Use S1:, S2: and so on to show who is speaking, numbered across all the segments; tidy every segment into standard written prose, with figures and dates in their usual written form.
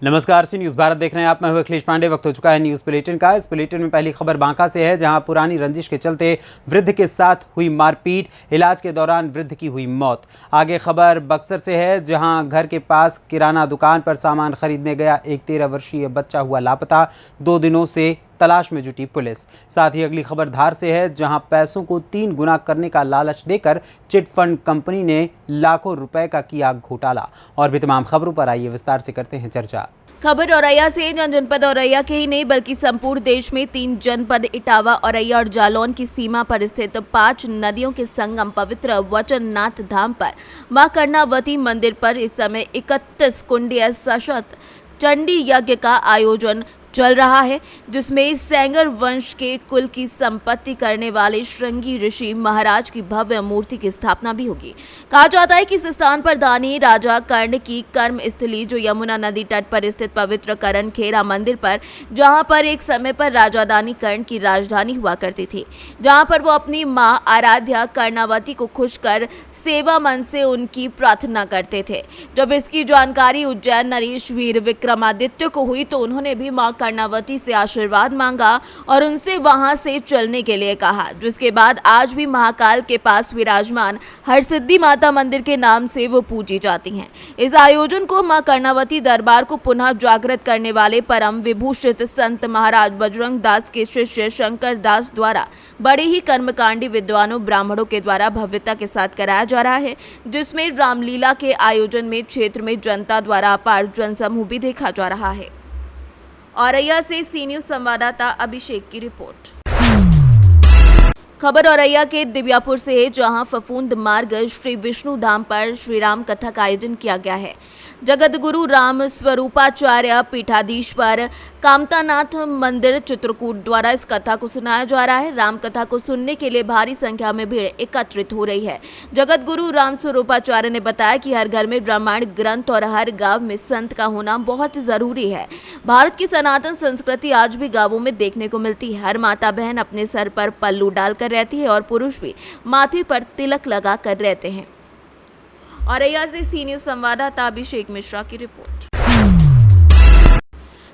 S1: नमस्कार, सी न्यूज़ भारत देख रहे हैं आप। मैं हूं अखिलेश पांडे। वक्त हो चुका है न्यूज़ बुलेटिन का। इस बुलेटिन में पहली खबर बांका से है, जहां पुरानी रंजिश के चलते वृद्ध के साथ हुई मारपीट, इलाज के दौरान वृद्ध की हुई मौत। आगे खबर बक्सर से है, जहां घर के पास किराना दुकान पर सामान खरीदने गया एक 13 वर्षीय बच्चा हुआ लापता। 2 दिनों से तलाश में जुटी पुलिस। साथ ही अगली खबर धार से है, जहां पैसों को 3 गुना करने का लालच देकर चिट फंड कंपनी ने लाखों रुपए का किया घोटाला। और भी तमाम खबरों पर आइए विस्तार से करते हैं चर्चा।
S2: खबर औरैया से, जहां जनपद औरैया के ही नहीं बल्कि संपूर्ण देश में 3 जनपद इटावा, औरैया और जालौन की सीमा पर स्थित 5 नदियों के संगम पवित्र वचननाथ धाम पर मां कर्णावती मंदिर पर इस समय 31 कुंडीय सशत चंडी यज्ञ का आयोजन चल रहा है, जिसमें सेंगर वंश के कुल की संपत्ति करने वाले श्रृंगी ऋषि महाराज की भव्य मूर्ति की स्थापना भी होगी। कहा जाता है कि इस स्थान पर दानी राजा कर्ण की कर्म स्थली, जो यमुना नदी तट पर स्थित पवित्र करण खेरा मंदिर पर, जहां पर एक समय पर राजा दानी कर्ण की राजधानी हुआ करती थी, जहां पर वो अपनी मां आराध्या कर्णावती को खुश कर सेवा मन से उनकी प्रार्थना करते थे। जब इसकी जानकारी उज्जैन नरेश वीर विक्रमादित्य को हुई तो उन्होंने भी मां कर्णावती से आशीर्वाद मांगा और उनसे वहां से चलने के लिए कहा, जिसके बाद आज भी महाकाल के पास विराजमान हरसिद्धि माता मंदिर के नाम से वो पूजी जाती हैं। इस आयोजन को मां कर्णावती दरबार को पुनः जागृत करने वाले परम विभूषित संत महाराज बजरंग दास के शिष्य शंकर दास द्वारा बड़े ही कर्मकांडी विद्वानों ब्राह्मणों के द्वारा भव्यता के साथ कराया जा रहा है, जिसमें रामलीला के आयोजन में क्षेत्र में जनता द्वारा अपार जनसमूह भी देखा जा रहा है। औरैया से सी न्यूज़ संवाददाता अभिषेक की रिपोर्ट। खबर औरैया के दिव्यापुर से है, जहां फफूंद मार्ग श्री विष्णु धाम पर श्री राम कथा का आयोजन किया गया है। जगत गुरु राम स्वरूपाचार्य पीठाधीश्वर कामतानाथ मंदिर चित्रकूट द्वारा इस कथा को सुनाया जा रहा है। राम कथा को सुनने के लिए भारी संख्या में भीड़ एकत्रित हो रही है। जगत गुरु राम स्वरूपाचार्य ने बताया कि हर घर में रामायण ग्रंथ और हर गांव में संत का होना बहुत जरूरी है। भारत की सनातन संस्कृति आज भी गांवों में देखने को मिलती है। हर माता बहन अपने सर पर पल्लू डालकर रहती है और पुरुष भी माथे पर तिलक लगा कर रहते हैं। औरैया से सी न्यूज़ संवाददाता अभिषेक मिश्रा की रिपोर्ट।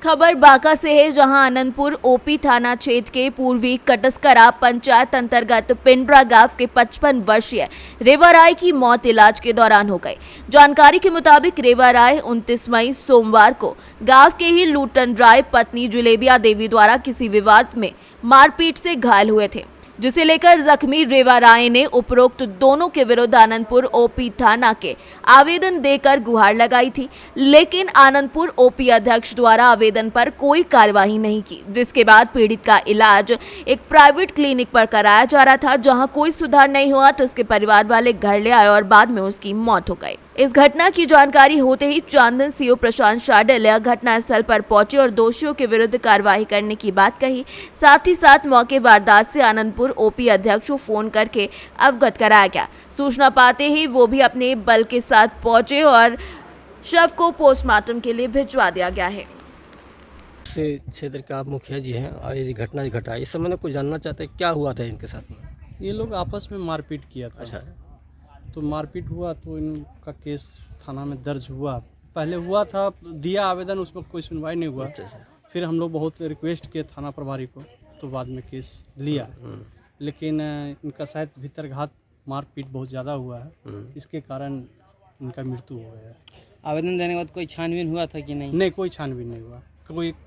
S2: खबर बांका से है, जहां आनंदपुर ओपी थाना क्षेत्र के पूर्वी कटस्करा पंचायत अंतर्गत पिंडरा गांव के 55 वर्षीय रेवा राय की मौत इलाज के दौरान हो गई। जानकारी के मुताबिक रेवा राय 29 मई सोमवार को गांव के ही लूटन राय पत्नी जुलेबिया देवी द्वारा किसी विवाद में मारपीट से घायल हुए थे, जिसे लेकर जख्मी रेवा राय ने उपरोक्त दोनों के विरुद्ध आनंदपुर ओपी थाना के आवेदन देकर गुहार लगाई थी, लेकिन आनंदपुर ओपी अध्यक्ष द्वारा आवेदन पर कोई कार्यवाही नहीं की, जिसके बाद पीड़ित का इलाज एक प्राइवेट क्लिनिक पर कराया जा रहा था। जहां कोई सुधार नहीं हुआ तो उसके परिवार वाले घर ले आए और बाद में उसकी मौत हो गई। इस घटना की जानकारी होते ही चांदन सीओ प्रशांत शाडल घटना स्थल पर पहुंचे और दोषियों के विरुद्ध कार्रवाई करने की बात कही। साथ ही साथ मौके वारदात से आनंदपुर ओपी अध्यक्ष को फोन करके अवगत कराया गया। सूचना पाते ही वो भी अपने बल के साथ पहुंचे और शव को पोस्टमार्टम के लिए भिजवा दिया गया है।
S3: से क्षेत्र का मुखिया जी हैं और ये घटना घटा, इस समय कुछ जानना चाहते हैं क्या हुआ था इनके साथ में?
S4: ये लोग आपस में मारपीट किया था।
S3: अच्छा,
S4: तो मारपीट हुआ तो इनका केस थाना में दर्ज हुआ। पहले हुआ था, दिया आवेदन, उसमें कोई सुनवाई नहीं हुआ। फिर हम लोग बहुत रिक्वेस्ट किए थाना प्रभारी को, तो बाद में केस लिया। लेकिन इनका शायद भीतरघात मारपीट बहुत ज़्यादा हुआ है, इसके कारण इनका मृत्यु हो गया।
S5: आवेदन देने के बाद कोई छानबीन हुआ था कि नहीं?
S4: नहीं, कोई छानबीन नहीं हुआ।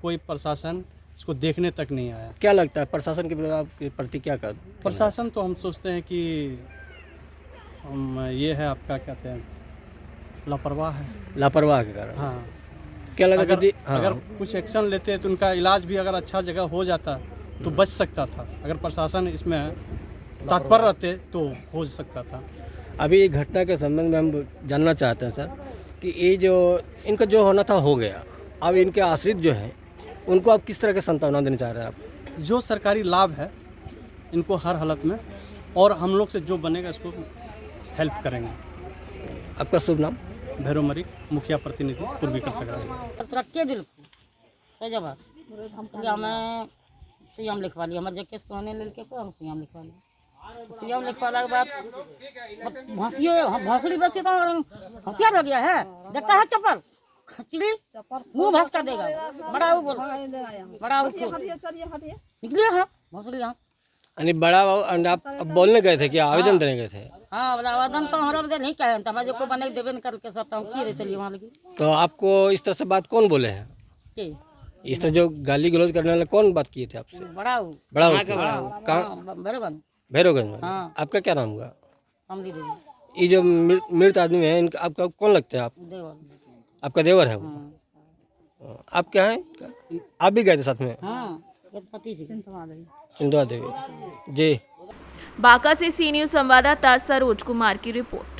S4: कोई प्रशासन इसको देखने तक नहीं आया।
S3: क्या लगता है प्रशासन के प्रति क्या कर?
S4: प्रशासन तो हम सोचते हैं कि ये है, आपका कहते हैं, लापरवाह है।
S3: लापरवाह के कारण?
S4: हाँ।
S3: क्या लगा
S4: अगर कुछ एक्शन लेते तो उनका इलाज भी अगर अच्छा जगह हो जाता तो बच सकता था। अगर प्रशासन इसमें तत्पर रहते तो हो सकता था।
S3: अभी घटना के संबंध में हम जानना चाहते हैं सर कि ये जो इनका जो होना था हो गया, अब इनके आश्रित जो है उनको आप किस तरह की सांत्वना देना चाह रहे हैं आप?
S4: जो सरकारी लाभ है इनको हर हालत में, और हम लोग से जो बनेगा इसको हेल्प करेंगे।
S3: आपका शुभ नाम?
S4: भैरव मरी, मुखिया प्रतिनिधि पूर्वी कर सकता
S6: हमें सीएम लिखवा लिया, हमारे केस कहने लेके को हम सीएम लिखवा लिया। सीएम लिखवाने के बाद भौसड़ी बस तो होशियार हो गया है, देखता है चप्पल चिड़ी मुंह भस कर देगा। बड़ा वो बोल, बड़ा उसको निकलिए हाँ भोसड़ी यहाँ।
S3: यानी बड़ा बाबू and आप अब बोलने गए थे क्या, आवेदन देने गए थे?
S6: हाँ बड़ा आवेदन तो हमारा बदल नहीं कहे था, मैं जो को बने देवे करके सब हम की रे चलिए वहाँ लगी।
S3: तो आपको इस तरह से बात कौन बोले हैं?
S6: के
S3: इस तरह जो गाली गलौज करने वाले कौन बात किए थे आपसे?
S6: बड़ा वो
S3: बड़ा कहाँ?
S6: बराबर
S3: भैरवगंज में।
S6: हाँ।
S3: आपका क्या नाम हुआ?
S6: हमली देवी
S3: ये जो मृत आदमी है इनका आपका कौन लगता है? आप
S6: देवर।
S3: आपका देवर है वो?
S6: हाँ
S3: आप क्या हैं? आप भी गए थे साथ में?
S6: हाँ पति से
S3: चिंतवा देवी जी।
S2: बांका से सी न्यूज संवाददाता सरोज कुमार की रिपोर्ट।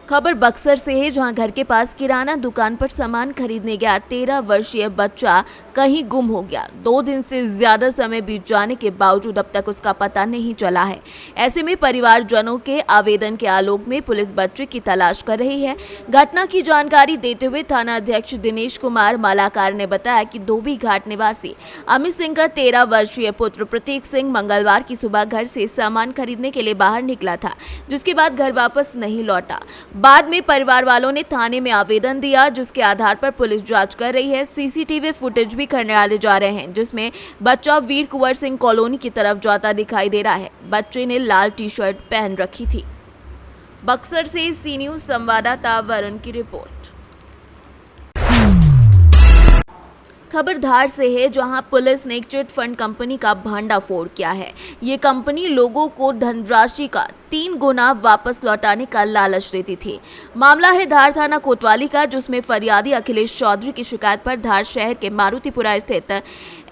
S2: खबर बक्सर से है, जहां घर के पास किराना दुकान पर सामान खरीदने गया 13 वर्षीय बच्चा कहीं गुम हो गया। 2 दिन से ज्यादा समय बीत जाने के बावजूद अब तक उसका पता नहीं चला है। ऐसे में परिवारजनों के आवेदन के आलोक में पुलिस बच्चे की तलाश कर रही है। घटना की जानकारी देते हुए थाना अध्यक्ष दिनेश कुमार मालाकार ने बताया कि धोबी घाट निवासी अमित सिंह का 13 वर्षीय पुत्र प्रतीक सिंह मंगलवार की सुबह घर से सामान खरीदने के लिए बाहर निकला था, जिसके बाद घर वापस नहीं लौटा। बाद में परिवार वालों ने थाने में आवेदन दिया, जिसके आधार पर पुलिस जांच कर रही है। सीसीटीवी फुटेज भी खंगाले जा रहे हैं, जिसमें बच्चा वीर कुंवर सिंह कॉलोनी की तरफ जाता दिखाई दे रहा है। बच्चे ने लाल टी शर्ट पहन रखी थी। बक्सर से सी न्यूज संवाददाता वरुण की रिपोर्ट। खबर धार से है, जहां पुलिस ने एक चिट फंड कंपनी का भांडाफोड़ किया है। ये कंपनी लोगों को धनराशि का 3 गुना वापस लौटाने का लालच देती थी। मामला है धार थाना कोतवाली का, जिसमें फरियादी अखिलेश चौधरी की शिकायत पर धार शहर के मारुतिपुरा स्थित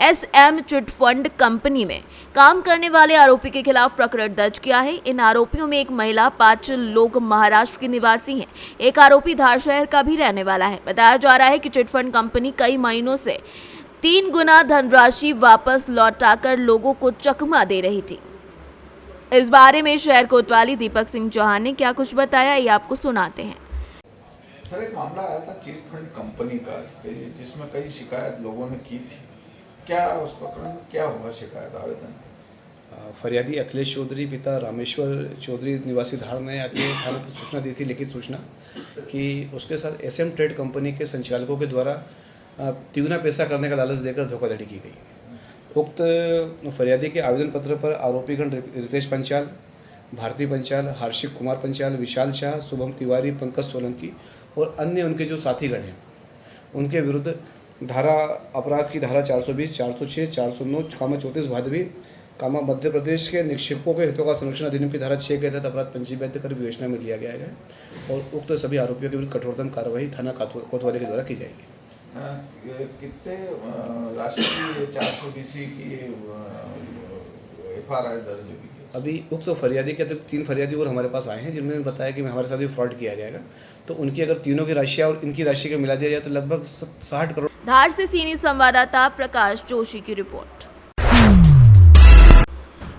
S2: SM चिट फंड कंपनी में काम करने वाले आरोपी के खिलाफ प्रकरण दर्ज किया है। इन आरोपियों में एक महिला, 5 लोग महाराष्ट्र के निवासी हैं। एक आरोपी धार शहर का भी रहने वाला है। बताया जा रहा है कि चिट फंड कंपनी कई महीनों से 3 गुना धनराशि वापस लौटाकर लोगों को चकमा दे रही थी। इस बारे में शहर कोतवाली दीपक सिंह चौहान ने क्या कुछ बताया, ये आपको सुनाते हैं।
S7: सर एक मामला आया था चिट फंड कंपनी का, जिसमें कई शिकायत लोगों ने की थी। क्या उस प्रकरण में क्या हुआ शिकायत आवेदन?
S8: फरियादी अखिलेश चौधरी पिता रामेश्वर चौधरी निवासी धार ने आके थाने पर सूचना दी थी, लिखित सूचना, कि उसके साथ SM ट्रेड कंपनी के संचालकों के द्वारा तिगुना पैसा करने का लालच देकर धोखाधड़ी की गई। उक्त फरियादी के आवेदन पत्र पर आरोपीगण रितेश पंचाल, भारती पंचाल, हर्षिक कुमार पंचाल, विशाल शाह, शुभम तिवारी, पंकज सोलंकी और अन्य उनके जो साथीगण हैं, उनके विरुद्ध धारा अपराध की धारा 420, 406, 409, 34 भादवी, मध्य प्रदेश के निक्षेपकों के हितों का संरक्षण अधिनियम की धारा 6 के तहत अपराध पंजीबद्ध कर विवेचना में लिया गया है और उक्त सभी आरोपियों के विरुद्ध कठोरतम कार्रवाई थाना कोतवाली के द्वारा की जाएगी।
S7: कितने राशि की 420 की FIR दर्ज हुई?
S8: अभी उक्त फरियादी के अतिरिक्त 3 फरियादी और हमारे पास आए हैं, जिन्होंने बताया कि हमारे साथ भी फ्रॉड किया जाएगा। तो उनकी अगर तीनों की राशि और इनकी राशि को मिला दिया जाए तो लगभग 60 करोड़।
S2: धार से सी न्यूज संवाददाता प्रकाश जोशी की रिपोर्ट।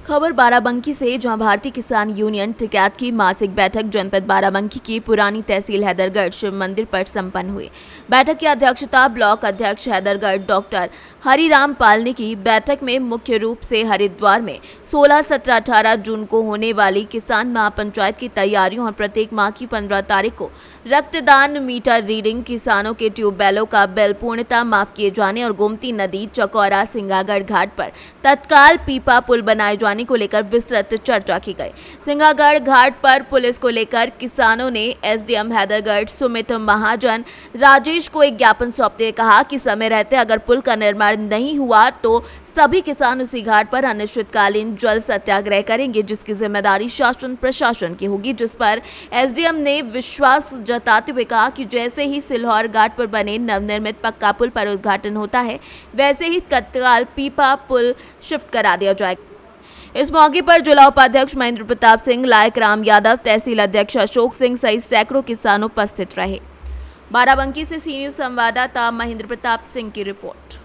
S2: खबर बाराबंकी से, जहां भारतीय किसान यूनियन टिकैत की मासिक बैठक जनपद बाराबंकी की पुरानी तहसील हैदरगढ़ शिव मंदिर पर संपन्न हुई। बैठक की अध्यक्षता ब्लॉक अध्यक्ष हैदरगढ़ डॉक्टर हरिराम पाल ने की। बैठक में मुख्य रूप से हरिद्वार में 16, 17, 18 जून को होने वाली किसान महापंचायत की तैयारियों और प्रत्येक माह की 15 तारीख को रक्तदान, मीटर रीडिंग, किसानों के ट्यूबवेलों का बिल पूर्णतः माफ किए जाने और गोमती नदी, चकौरा, सिंगागढ़ घाट पर तत्काल पीपा पुल बनाए जाने को लेकर विस्तृत चर्चा की गई। सिंगागढ़ घाट पर पुलिस को लेकर किसानों ने SDM हैदरगढ़ सुमित महाजन राजेश को एक ज्ञापन सौंपते हुए कहा कि समय रहते अगर पुल का निर्माण नहीं हुआ तो सभी किसान उसी घाट पर अनिश्चितकालीन जल सत्याग्रह करेंगे, जिसकी जिम्मेदारी शासन प्रशासन की होगी। जिस पर SDM ने विश्वास जताते हुए कहा कि जैसे ही सिल्हौर घाट पर बने नवनिर्मित पक्का पुल पर उद्घाटन होता है, वैसे ही तत्काल पीपा पुल शिफ्ट करा दिया जाएगा। इस मौके पर जिला उपाध्यक्ष महेंद्र प्रताप सिंह, लायक राम यादव, तहसील अध्यक्ष अशोक सिंह सहित सैकड़ों किसान उपस्थित रहे। बाराबंकी से सी न्यूज संवाददाता महेंद्र प्रताप सिंह की रिपोर्ट।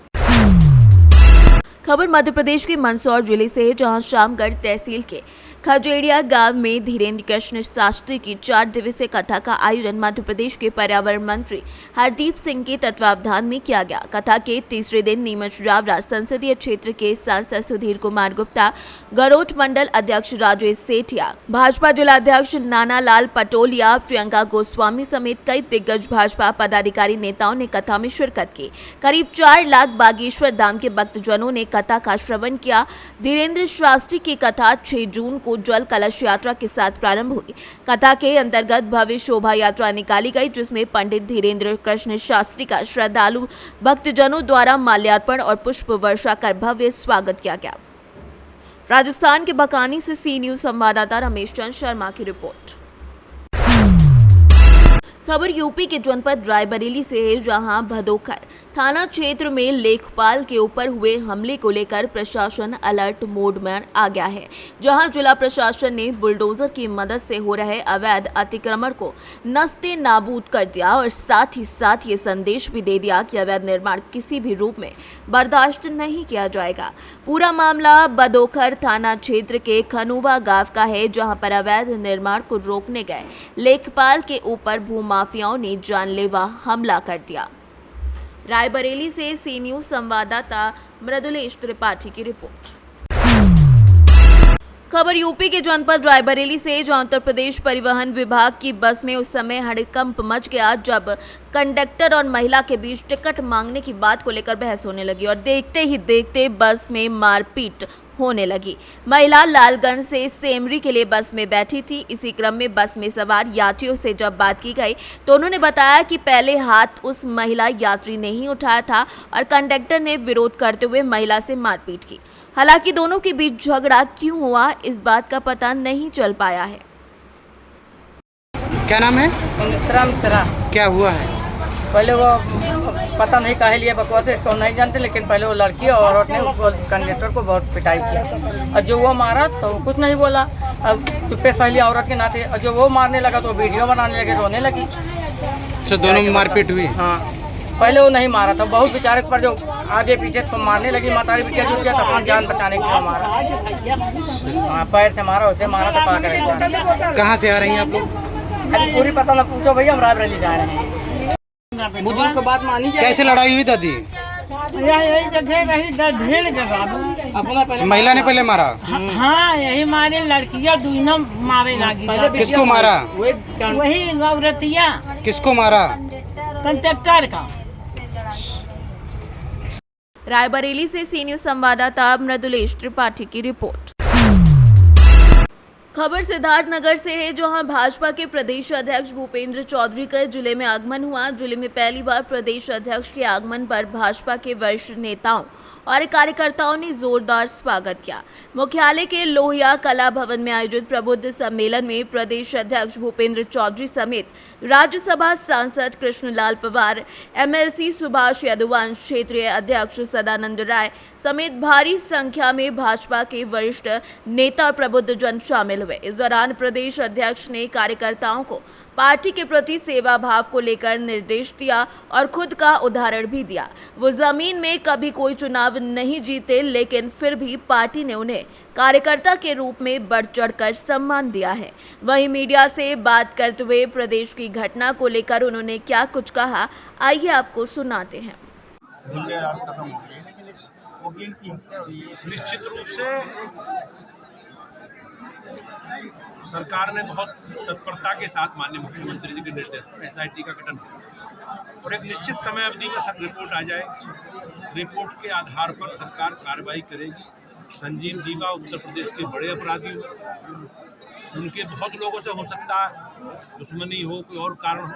S2: खबर मध्य प्रदेश के मंदसौर जिले से है, जहां शामगढ़ तहसील के खजेड़िया गांव में धीरेन्द्र कृष्ण शास्त्री की 4 दिवसीय कथा का आयोजन मध्य प्रदेश के पर्यावरण मंत्री हरदीप सिंह के तत्वावधान में किया गया। कथा के तीसरे दिन नीमच जावरा संसदीय क्षेत्र के सांसद सुधीर कुमार गुप्ता, गरोठ मंडल अध्यक्ष राजेश सेठिया, भाजपा जिलाध्यक्ष नाना लाल पटोलिया, प्रियंका गोस्वामी समेत कई दिग्गज भाजपा पदाधिकारी नेताओं ने कथा में शिरकत की। करीब 4 लाख बागेश्वर धाम के भक्तजनों ने कथा का श्रवण किया। धीरेन्द्र शास्त्री की कथा 6 जून को जल कलश यात्रा के साथ प्रारंभ हुई। कथा के अंतर्गत भव्य शोभा यात्रा निकाली गई, जिसमें पंडित धीरेन्द्र कृष्ण शास्त्री का श्रद्धालु भक्तजनों द्वारा माल्यार्पण और पुष्प वर्षा कर भव्य स्वागत किया गया। राजस्थान के बकानी से सी न्यूज संवाददाता रमेश चंद्र शर्मा की रिपोर्ट। खबर यूपी के जनपद रायबरेली से है, जहां भदोखर थाना क्षेत्र में लेखपाल के ऊपर हुए हमले को लेकर प्रशासन अलर्ट मोड में आ गया है, जहां जिला प्रशासन ने बुलडोजर की मदद से हो रहे अवैध अतिक्रमण को नस्ते नाबूद कर दिया और साथ ही साथ ये संदेश भी दे दिया कि अवैध निर्माण किसी भी रूप में बर्दाश्त नहीं किया जाएगा। पूरा मामला भदोखर थाना क्षेत्र के खनुवा गांव का है, जहां पर अवैध निर्माण को रोकने गए लेखपाल के ऊपर भूमाफियाओं ने जानलेवा हमला कर दिया। रायबरेली से सी न्यूज संवाददाता मृदुलेश त्रिपाठी की रिपोर्ट। खबर यूपी के जनपद रायबरेली से, जहां उत्तर प्रदेश परिवहन विभाग की बस में उस समय हड़कंप मच गया जब कंडक्टर और महिला के बीच टिकट मांगने की बात को लेकर बहस होने लगी और देखते ही देखते बस में मारपीट होने लगी। महिला लालगंज से सेमरी के लिए बस में बैठी थी। इसी क्रम में बस में सवार यात्रियों से जब बात की गई तो उन्होंने बताया कि पहले हाथ उस महिला यात्री ने ही उठाया था और कंडक्टर ने विरोध करते हुए महिला से मारपीट की। हालांकि दोनों के बीच झगड़ा क्यों हुआ, इस बात का पता नहीं चल पाया है।
S5: क्या नाम है?
S6: सुमित्रा मिश्रा।
S5: क्या हुआ है?
S6: पहले वो पता नहीं काहे लिए बकवास है, इसको नहीं जानते, लेकिन पहले वो लड़की और औरत ने उसको कंडक्टर को बहुत पिटाई किया और जो वो मारा तो वो कुछ नहीं बोला। अब चुप्पे सहेली औरत के नाते, और जो वो मारने लगा तो वीडियो बनाने लगे, रोने लगी।
S5: तो दोनों में मारपीट हुई?
S6: हाँ, पहले वो नहीं मारा था, बहुत बेचारे पर जो आगे पीछे तो मारने लगी, मातारी बिटिया जुट गया तो अपनी जान बचाने के लिए मारा। हाँ, पैर से मारा, उसे मारा तो पा कर।
S5: कहाँ से आ रही हैं आप लोग?
S6: अभी पूरी पता ना पूछो भैया, हम रायबरेली जा रहे हैं। बुजुर्ग को बात मानी जाए।
S5: कैसे लड़ाई हुई दादी?
S9: यही जगह रही ढेर जगह।
S6: अपना पहले
S5: महिला ने पहले मारा?
S9: हाँ, यही मारे लड़कियां दुइनों मारे लगी।
S5: किसको मारा?
S9: वही औरतिया।
S5: किसको मारा?
S9: कंडक्टर का।
S2: रायबरेली से सी न्यूज संवाददाता मृदुलेश त्रिपाठी की रिपोर्ट। खबर सिद्धार्थनगर से है, जहां भाजपा के प्रदेश अध्यक्ष भूपेंद्र चौधरी का जिले में आगमन हुआ। जिले में पहली बार प्रदेश अध्यक्ष के आगमन पर भाजपा के वरिष्ठ नेताओं और कार्यकर्ताओं ने जोरदार स्वागत किया। मुख्यालय के लोहिया कला भवन में आयोजित प्रबुद्ध सम्मेलन में प्रदेश अध्यक्ष भूपेंद्र चौधरी समेत राज्यसभा सांसद कृष्णलाल पवार, एमएलसी सुभाष यादवांश, क्षेत्रीय अध्यक्ष सदानंद राय समेत भारी संख्या में भाजपा के वरिष्ठ नेता और प्रबुद्ध जन शामिल हुए। इस दौरान प्रदेश अध्यक्ष ने कार्यकर्ताओं को पार्टी के प्रति सेवा भाव को लेकर निर्देश दिया और खुद का उदाहरण भी दिया। वो जमीन में कभी कोई चुनाव नहीं जीते, लेकिन फिर भी पार्टी ने उन्हें कार्यकर्ता के रूप में बढ़ चढ़कर सम्मान दिया है। वहीं मीडिया से बात करते हुए प्रदेश की घटना को लेकर उन्होंने क्या कुछ कहा, आइए आपको सुनाते हैं।
S10: निश्चित रूप से सरकार ने बहुत तत्परता के साथ माननीय मुख्यमंत्री जी के निर्देश पर एसआईटी का गठन किया और एक निश्चित समय अवधि में सब रिपोर्ट आ जाएगी। रिपोर्ट के आधार पर सरकार कार्रवाई करेगी। संजीव जी का उत्तर प्रदेश के बड़े अपराधी हुए, उनके बहुत लोगों से हो सकता है दुश्मनी हो, कोई और कारण हो,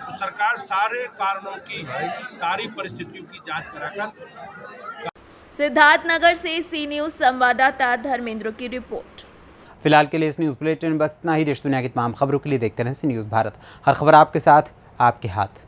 S10: तो सरकार सारे कारणों की, सारी परिस्थितियों की जांच कराकर।
S2: सिद्धार्थनगर से सी न्यूज संवाददाता धर्मेंद्र की रिपोर्ट।
S1: फिलहाल के लिए इस न्यूज़ बुलेटिन में बस इतना ही। देश दुनिया की तमाम खबरों के लिए देखते रहें सी न्यूज़ भारत। हर खबर आपके साथ, आपके हाथ।